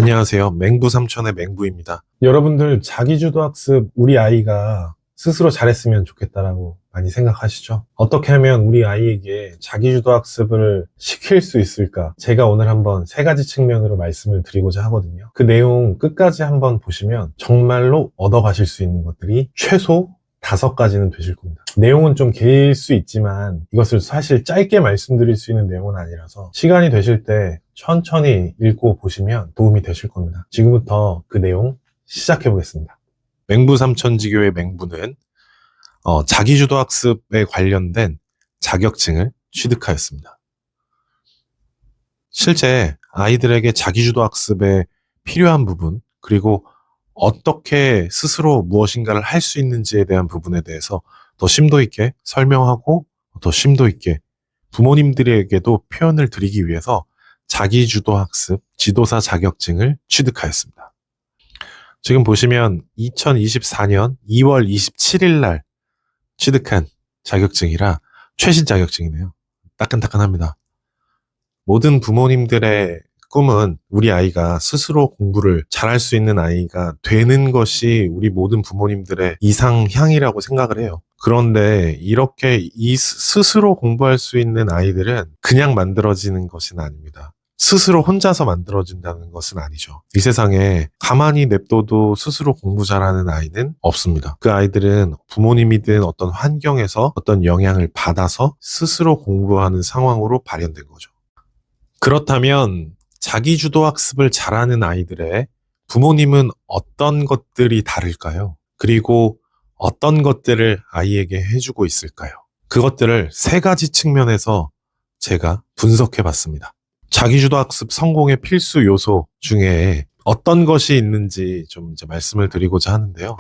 안녕하세요. 맹부 삼촌의 맹부입니다. 여러분들 자기주도 학습 우리 아이가 스스로 잘했으면 좋겠다라고 많이 생각하시죠? 어떻게 하면 우리 아이에게 자기주도 학습을 시킬 수 있을까? 제가 오늘 한번 세 가지 측면으로 말씀을 드리고자 하거든요. 그 내용 끝까지 한번 보시면 정말로 얻어가실 수 있는 것들이 최소 5가지는 되실 겁니다. 내용은 좀 길 수 있지만 이것을 사실 짧게 말씀드릴 수 있는 내용은 아니라서 시간이 되실 때 천천히 읽고 보시면 도움이 되실 겁니다. 지금부터 그 내용 시작해 보겠습니다. 맹부 삼천지교의 맹부는 자기주도 학습에 관련된 자격증을 취득하였습니다. 실제 아이들에게 자기주도 학습에 필요한 부분, 그리고 어떻게 스스로 무엇인가를 할 수 있는지에 대한 부분에 대해서 더 심도 있게 설명하고 더 심도 있게 부모님들에게도 표현을 드리기 위해서 자기주도 학습 지도사 자격증을 취득하였습니다. 지금 보시면 2024년 2월 27일 날 취득한 자격증이라 최신 자격증이네요. 따끈따끈합니다. 모든 부모님들의 꿈은 우리 아이가 스스로 공부를 잘할 수 있는 아이가 되는 것이 우리 모든 부모님들의 이상향이라고 생각을 해요. 그런데 이렇게 스스로 공부할 수 있는 아이들은 그냥 만들어지는 것은 아닙니다. 스스로 혼자서 만들어진다는 것은 아니죠. 이 세상에 가만히 냅둬도 스스로 공부 잘하는 아이는 없습니다. 그 아이들은 부모님이든 어떤 환경에서 어떤 영향을 받아서 스스로 공부하는 상황으로 발현된 거죠. 그렇다면 자기주도 학습을 잘하는 아이들의 부모님은 어떤 것들이 다를까요? 그리고 어떤 것들을 아이에게 해주고 있을까요? 그것들을 3가지 측면에서 제가 분석해 봤습니다. 자기주도 학습 성공의 필수 요소 중에 어떤 것이 있는지 좀 이제 말씀을 드리고자 하는데요.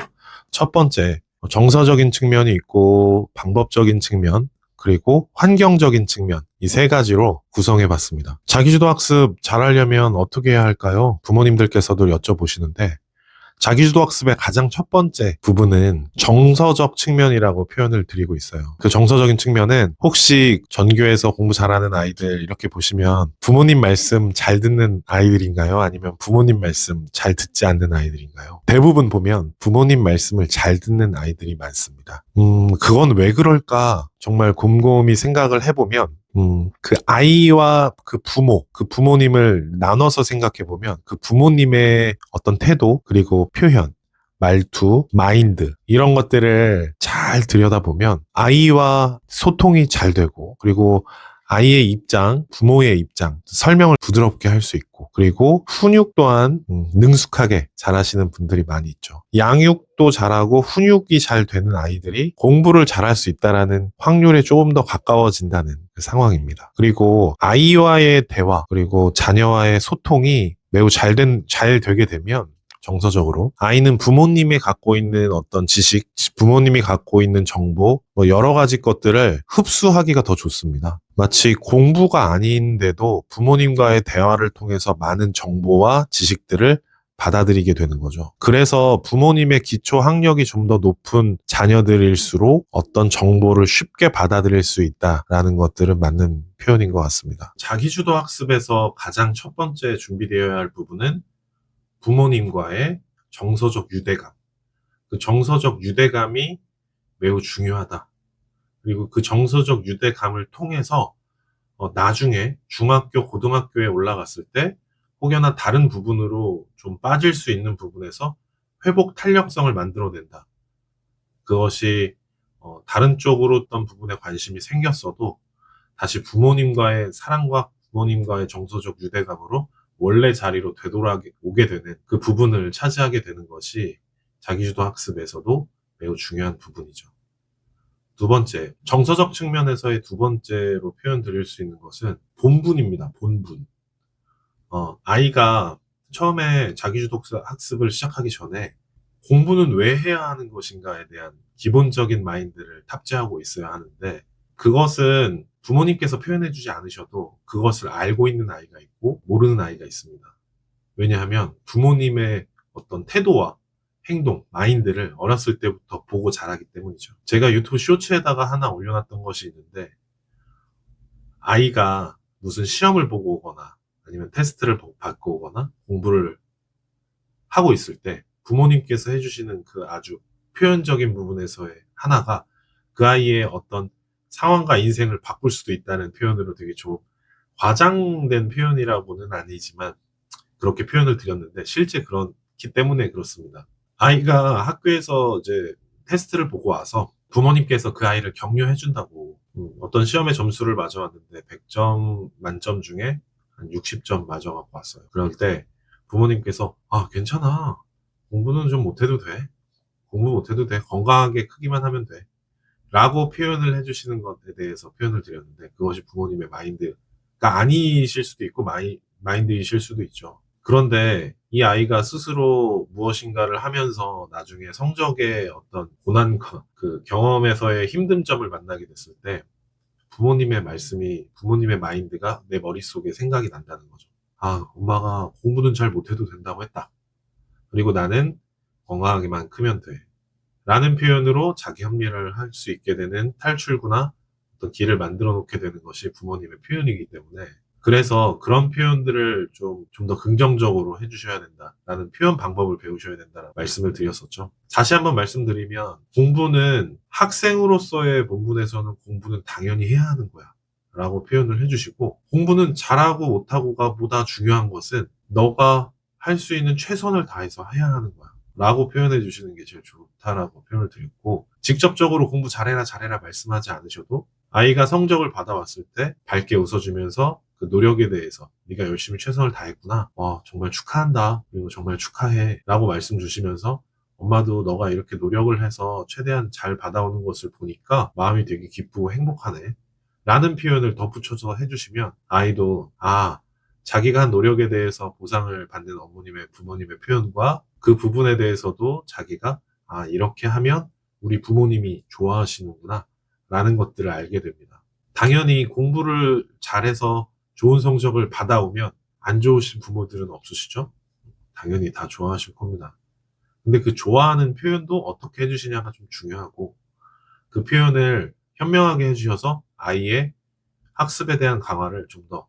첫 번째, 정서적인 측면이 있고 방법적인 측면, 그리고 환경적인 측면, 이 3가지로 구성해 봤습니다. 자기주도 학습 잘하려면 어떻게 해야 할까요? 부모님들께서도 여쭤보시는데, 자기주도 학습의 가장 첫 번째 부분은 정서적 측면이라고 표현을 드리고 있어요. 그 정서적인 측면은 혹시 전교에서 공부 잘하는 아이들 이렇게 보시면 부모님 말씀 잘 듣는 아이들인가요? 아니면 부모님 말씀 잘 듣지 않는 아이들인가요? 대부분 보면 부모님 말씀을 잘 듣는 아이들이 많습니다. 그건 왜 그럴까? 정말 곰곰이 생각을 해보면 그 아이와 그 부모님을 나눠서 생각해보면 그 부모님의 어떤 태도, 그리고 표현, 말투, 마인드, 이런 것들을 잘 들여다보면 아이와 소통이 잘 되고, 그리고 아이의 입장, 부모의 입장, 설명을 부드럽게 할 수 있고, 그리고 훈육 또한 능숙하게 잘하시는 분들이 많이 있죠. 양육도 잘하고 훈육이 잘 되는 아이들이 공부를 잘할 수 있다라는 확률에 조금 더 가까워진다는 그 상황입니다. 그리고 아이와의 대화, 그리고 자녀와의 소통이 매우 잘 되게 되면 정서적으로 아이는 부모님이 갖고 있는 어떤 지식, 부모님이 갖고 있는 정보, 여러 가지 것들을 흡수하기가 더 좋습니다. 마치 공부가 아닌데도 부모님과의 대화를 통해서 많은 정보와 지식들을 받아들이게 되는 거죠. 그래서 부모님의 기초 학력이 좀 더 높은 자녀들일수록 어떤 정보를 쉽게 받아들일 수 있다라는 것들은 맞는 표현인 것 같습니다. 자기주도 학습에서 가장 첫 번째 준비되어야 할 부분은 부모님과의 정서적 유대감. 그 정서적 유대감이 매우 중요하다. 그리고 그 정서적 유대감을 통해서 나중에 중학교, 고등학교에 올라갔을 때 혹여나 다른 부분으로 좀 빠질 수 있는 부분에서 회복 탄력성을 만들어낸다. 그것이 다른 쪽으로 어떤 부분에 관심이 생겼어도 다시 부모님과의 사랑과 부모님과의 정서적 유대감으로 원래 자리로 되돌아오게 되는 그 부분을 차지하게 되는 것이 자기주도 학습에서도 매우 중요한 부분이죠. 두 번째, 정서적 측면에서의 두 번째로 표현 드릴 수 있는 것은 본분입니다. 본분. 아이가 처음에 자기주도 학습을 시작하기 전에 공부는 왜 해야 하는 것인가에 대한 기본적인 마인드를 탑재하고 있어야 하는데, 그것은 부모님께서 표현해주지 않으셔도 그것을 알고 있는 아이가 있고 모르는 아이가 있습니다. 왜냐하면 부모님의 어떤 태도와 행동, 마인드를 어렸을 때부터 보고 자라기 때문이죠. 제가 유튜브 쇼츠에다가 하나 올려놨던 것이 있는데, 아이가 무슨 시험을 보고 오거나 아니면 테스트를 받고 오거나 공부를 하고 있을 때 부모님께서 해주시는 그 아주 표현적인 부분에서의 하나가 그 아이의 어떤 상황과 인생을 바꿀 수도 있다는 표현으로 되게 좀 과장된 표현이라고는 아니지만 그렇게 표현을 드렸는데 실제 그렇기 때문에 그렇습니다. 아이가 학교에서 이제 테스트를 보고 와서 부모님께서 그 아이를 격려해 준다고 어떤 시험의 점수를 맞아왔는데 100점 만점 중에 한 60점 맞아갖고 왔어요. 그럴 때 부모님께서 아 괜찮아 공부는 좀 못해도 돼 공부 못해도 돼 건강하게 크기만 하면 돼 라고 표현을 해주시는 것에 대해서 표현을 드렸는데 그것이 부모님의 마인드가 아니실 수도 있고 마인드이실 수도 있죠. 그런데 이 아이가 스스로 무엇인가를 하면서 나중에 성적의 어떤 고난과 그 경험에서의 힘든 점을 만나게 됐을 때 부모님의 말씀이, 부모님의 마인드가 내 머릿속에 생각이 난다는 거죠. 아, 엄마가 공부는 잘 못해도 된다고 했다. 그리고 나는 건강하게만 크면 돼. 라는 표현으로 자기 합리화를 할 수 있게 되는 탈출구나 어떤 길을 만들어 놓게 되는 것이 부모님의 표현이기 때문에 그래서 그런 표현들을 좀 더 긍정적으로 해주셔야 된다라는 표현 방법을 배우셔야 된다는 말씀을 드렸었죠. 다시 한번 말씀드리면 공부는 학생으로서의 본분에서는 공부는 당연히 해야 하는 거야 라고 표현을 해주시고 공부는 잘하고 못하고가 보다 중요한 것은 너가 할 수 있는 최선을 다해서 해야 하는 거야 라고 표현해 주시는 게 제일 좋다라고 표현을 드렸고 직접적으로 공부 잘해라 말씀하지 않으셔도 아이가 성적을 받아왔을 때 밝게 웃어주면서 그 노력에 대해서 네가 열심히 최선을 다했구나. 와, 정말 축하한다. 그리고 정말 축하해. 라고 말씀 주시면서 엄마도 너가 이렇게 노력을 해서 최대한 잘 받아오는 것을 보니까 마음이 되게 기쁘고 행복하네. 라는 표현을 덧붙여서 해주시면 아이도 자기가 한 노력에 대해서 보상을 받는 부모님의 표현과 그 부분에 대해서도 자기가 이렇게 하면 우리 부모님이 좋아하시는구나. 라는 것들을 알게 됩니다. 당연히 공부를 잘해서 좋은 성적을 받아오면 안 좋으신 부모들은 없으시죠? 당연히 다 좋아하실 겁니다. 근데 그 좋아하는 표현도 어떻게 해주시냐가 좀 중요하고 그 표현을 현명하게 해주셔서 아이의 학습에 대한 강화를 좀 더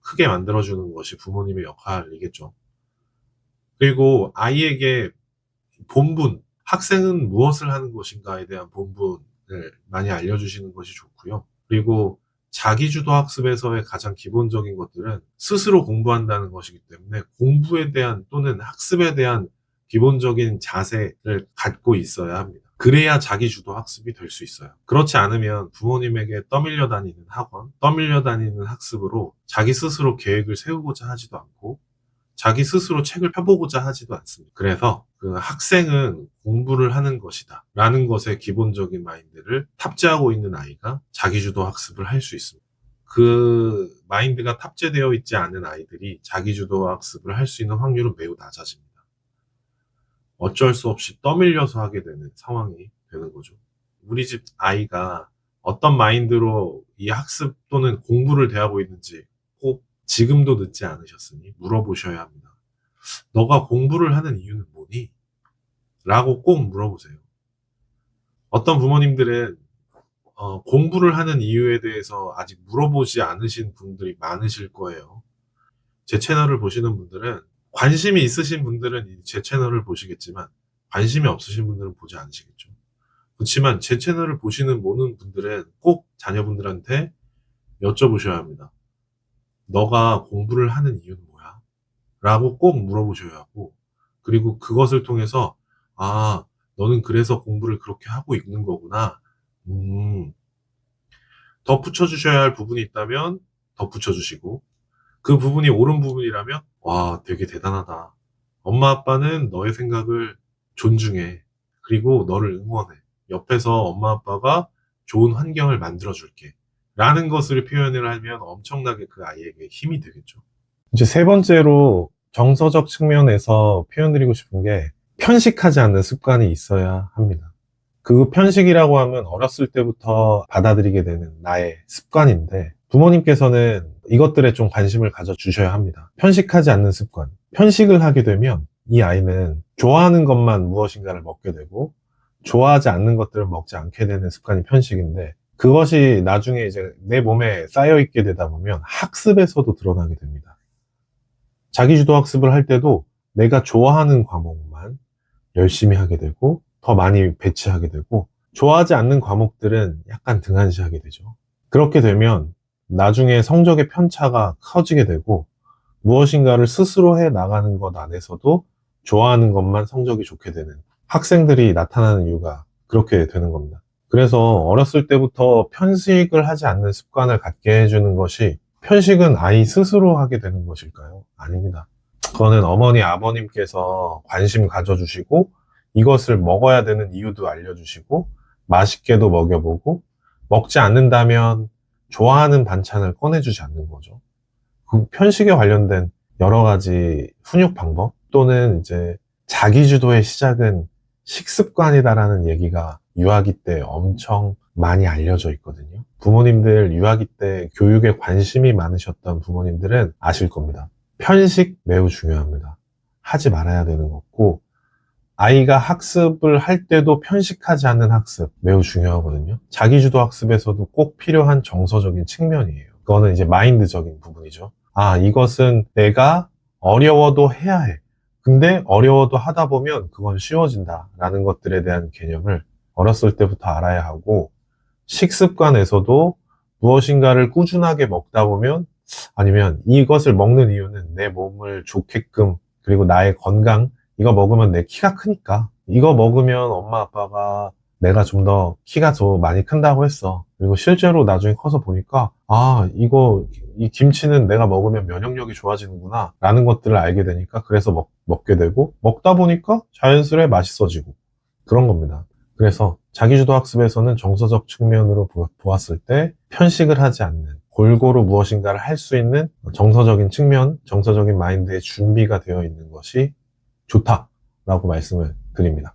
크게 만들어주는 것이 부모님의 역할이겠죠. 그리고 아이에게 본분, 학생은 무엇을 하는 것인가에 대한 본분을 많이 알려주시는 것이 좋고요. 그리고 자기주도 학습에서의 가장 기본적인 것들은 스스로 공부한다는 것이기 때문에 공부에 대한 또는 학습에 대한 기본적인 자세를 갖고 있어야 합니다. 그래야 자기주도 학습이 될 수 있어요. 그렇지 않으면 부모님에게 떠밀려 다니는 학원, 떠밀려 다니는 학습으로 자기 스스로 계획을 세우고자 하지도 않고 자기 스스로 책을 펴보고자 하지도 않습니다. 그래서 그 학생은 공부를 하는 것이다 라는 것의 기본적인 마인드를 탑재하고 있는 아이가 자기주도 학습을 할 수 있습니다. 그 마인드가 탑재되어 있지 않은 아이들이 자기주도 학습을 할 수 있는 확률은 매우 낮아집니다. 어쩔 수 없이 떠밀려서 하게 되는 상황이 되는 거죠. 우리 집 아이가 어떤 마인드로 이 학습 또는 공부를 대하고 있는지 꼭 지금도 늦지 않으셨으니 물어보셔야 합니다. 너가 공부를 하는 이유는 뭐니? 라고 꼭 물어보세요. 어떤 부모님들은 공부를 하는 이유에 대해서 아직 물어보지 않으신 분들이 많으실 거예요. 제 채널을 보시는 분들은 관심이 있으신 분들은 제 채널을 보시겠지만 관심이 없으신 분들은 보지 않으시겠죠. 그렇지만 제 채널을 보시는 모든 분들은 꼭 자녀분들한테 여쭤보셔야 합니다. 너가 공부를 하는 이유는 뭐야? 라고 꼭 물어보셔야 하고 그리고 그것을 통해서 너는 그래서 공부를 그렇게 하고 있는 거구나. 덧붙여 주셔야 할 부분이 있다면 덧붙여 주시고 그 부분이 옳은 부분이라면 와 되게 대단하다. 엄마 아빠는 너의 생각을 존중해. 그리고 너를 응원해. 옆에서 엄마 아빠가 좋은 환경을 만들어 줄게. 라는 것을 표현을 하면 엄청나게 그 아이에게 힘이 되겠죠. 이제 세 번째로 정서적 측면에서 표현드리고 싶은 게 편식하지 않는 습관이 있어야 합니다. 그 편식이라고 하면 어렸을 때부터 받아들이게 되는 나의 습관인데 부모님께서는 이것들에 좀 관심을 가져주셔야 합니다. 편식하지 않는 습관. 편식을 하게 되면 이 아이는 좋아하는 것만 무엇인가를 먹게 되고 좋아하지 않는 것들을 먹지 않게 되는 습관이 편식인데 그것이 나중에 이제 내 몸에 쌓여있게 되다 보면 학습에서도 드러나게 됩니다. 자기주도 학습을 할 때도 내가 좋아하는 과목만 열심히 하게 되고 더 많이 배치하게 되고 좋아하지 않는 과목들은 약간 등한시하게 되죠. 그렇게 되면 나중에 성적의 편차가 커지게 되고 무엇인가를 스스로 해 나가는 것 안에서도 좋아하는 것만 성적이 좋게 되는 학생들이 나타나는 이유가 그렇게 되는 겁니다. 그래서 어렸을 때부터 편식을 하지 않는 습관을 갖게 해주는 것이 편식은 아이 스스로 하게 되는 것일까요? 아닙니다. 그거는 어머니, 아버님께서 관심 가져주시고 이것을 먹어야 되는 이유도 알려주시고 맛있게도 먹여보고 먹지 않는다면 좋아하는 반찬을 꺼내주지 않는 거죠. 그 편식에 관련된 여러 가지 훈육 방법 또는 이제 자기주도의 시작은 식습관이다라는 얘기가 유아기 때 엄청 많이 알려져 있거든요. 부모님들 유아기 때 교육에 관심이 많으셨던 부모님들은 아실 겁니다. 편식 매우 중요합니다. 하지 말아야 되는 거고 아이가 학습을 할 때도 편식하지 않는 학습 매우 중요하거든요. 자기주도 학습에서도 꼭 필요한 정서적인 측면이에요. 그거는 이제 마인드적인 부분이죠. 아, 이것은 내가 어려워도 해야 해. 근데 어려워도 하다 보면 그건 쉬워진다 라는 것들에 대한 개념을 어렸을 때부터 알아야 하고 식습관에서도 무엇인가를 꾸준하게 먹다 보면 아니면 이것을 먹는 이유는 내 몸을 좋게끔 그리고 나의 건강 이거 먹으면 내 키가 크니까 이거 먹으면 엄마 아빠가 내가 좀 더 키가 더 많이 큰다고 했어. 그리고 실제로 나중에 커서 보니까 아 이 김치는 내가 먹으면 면역력이 좋아지는구나 라는 것들을 알게 되니까 그래서 먹게 되고 먹다 보니까 자연스레 맛있어지고 그런 겁니다. 그래서 자기주도 학습에서는 정서적 측면으로 보았을 때 편식을 하지 않는 골고루 무엇인가를 할 수 있는 정서적인 측면, 정서적인 마인드의 준비가 되어 있는 것이 좋다라고 말씀을 드립니다.